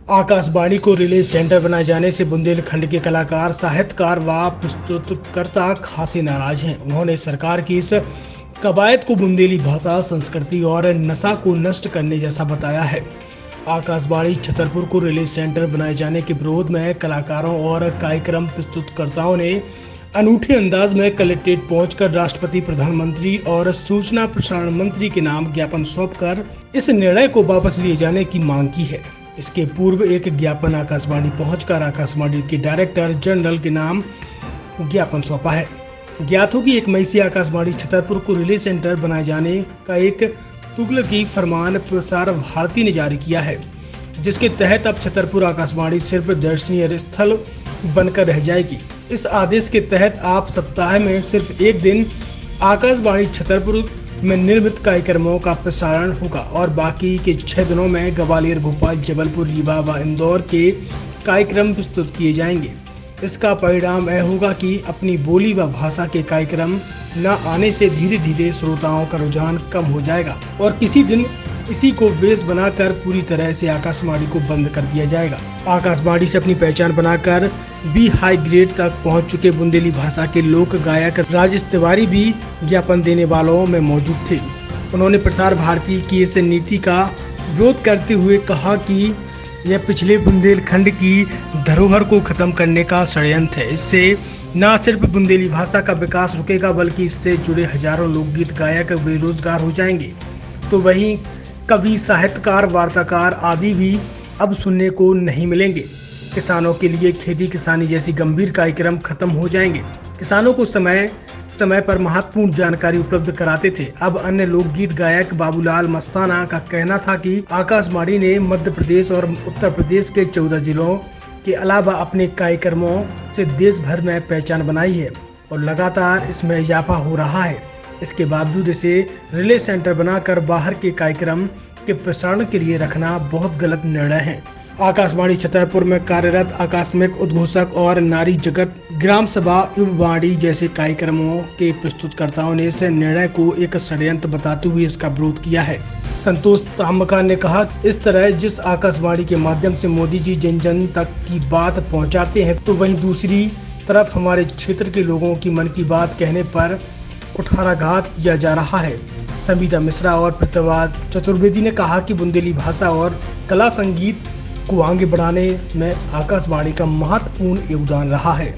आकाशवाणी को relay centre बनाए जाने से बुंदेलखंड के कलाकार, साहित्यकार व प्रस्तुतकर्ता खासे नाराज हैं। उन्होंने सरकार की इस कवायद को बुंदेली भाषा, संस्कृति और नशा को नष्ट करने जैसा बताया है। आकाशवाणी छतरपुर को रिले सेंटर बनाए जाने के विरोध में कलाकारों और कार्यक्रम प्रस्तुतकर्ताओं ने अनूठे अंदाज में कलेक्ट्रेट पहुंचकर राष्ट्रपति, प्रधानमंत्री और सूचना प्रसारण मंत्री के नाम ज्ञापन सौंपकर इस निर्णय को वापस लिए जाने की मांग की है। इसके पूर्व एक ज्ञापन आकाशवाणी पहुंचकर आकाशवाणी के डायरेक्टर जनरल के नाम ज्ञापन सौंपा है। ज्ञात हो कि 1 मई से आकाशवाणी छतरपुर को रिले सेंटर बनाए जाने का एक तुगलकी फरमान प्रसार भारती ने जारी किया है, जिसके तहत अब छतरपुर आकाशवाणी सिर्फ दर्शनीय स्थल बनकर रह जाएगी। इस आदेश के तहत आप सप्ताह में सिर्फ एक दिन आकाशवाणी छतरपुर में निर्मित कार्यक्रमों का प्रसारण होगा और बाकी के 6 दिनों में ग्वालियर, भोपाल, जबलपुर, रीवा व इंदौर के कार्यक्रम प्रस्तुत किए जाएंगे। इसका परिणाम यह होगा कि अपनी बोली व भाषा के कार्यक्रम न आने से धीरे धीरे श्रोताओं का रुझान कम हो जाएगा और किसी दिन इसी को बेस बनाकर पूरी तरह से आकाशवाणी को बंद कर दिया जाएगा। आकाशवाणी से अपनी पहचान बनाकर बी हाई ग्रेड तक पहुंच चुके बुंदेली भाषा के लोक गायक राजेश तिवारी भी ज्ञापन देने वालों में मौजूद थे। उन्होंने प्रसार भारती की इस नीति का विरोध करते हुए कहा कि यह पिछले बुंदेलखंड की धरोहर को खत्म करने का षड्यंत्र है। इससे न सिर्फ बुंदेली भाषा का विकास रुकेगा, बल्कि इससे जुड़े हजारों लोकगीत गायक बेरोजगार हो जाएंगे। तो वहीं कवि, साहित्यकार, वार्ताकार आदि भी अब सुनने को नहीं मिलेंगे। किसानों के लिए खेती किसानी जैसी गंभीर कार्यक्रम खत्म हो जाएंगे। किसानों को समय समय पर महत्वपूर्ण जानकारी उपलब्ध कराते थे। अब अन्य लोकगीत गायक बाबूलाल मस्ताना का कहना था कि आकाशवाणी ने मध्य प्रदेश और उत्तर प्रदेश के 14 जिलों के अलावा अपने कार्यक्रमों से देश भर में पहचान बनाई है और लगातार इसमें इजाफा हो रहा है। इसके बावजूद इसे रिले सेंटर बनाकर बाहर के कार्यक्रम के प्रसारण के लिए रखना बहुत गलत निर्णय है। आकाशवाणी छतरपुर में कार्यरत आकस्मिक उद्घोषक और नारी जगत, ग्राम सभा, युववाणी जैसे कार्यक्रमों के प्रस्तुतकर्ताओं ने इस निर्णय को एक षड्यंत्र बताते हुए इसका विरोध किया है। संतोष ताम्बकार ने कहा, इस तरह जिस आकाशवाणी के माध्यम से मोदी जी जन जन तक की बात पहुंचाते हैं, तो वहीं दूसरी तरफ हमारे क्षेत्र के लोगों की मन की बात कहने पर कुठाराघात किया जा रहा है। संविदा मिश्रा और प्रतिभा चतुर्वेदी ने कहा कि बुंदेली भाषा और कला संगीत को आगे बढ़ाने में आकाशवाणी का महत्वपूर्ण योगदान रहा है।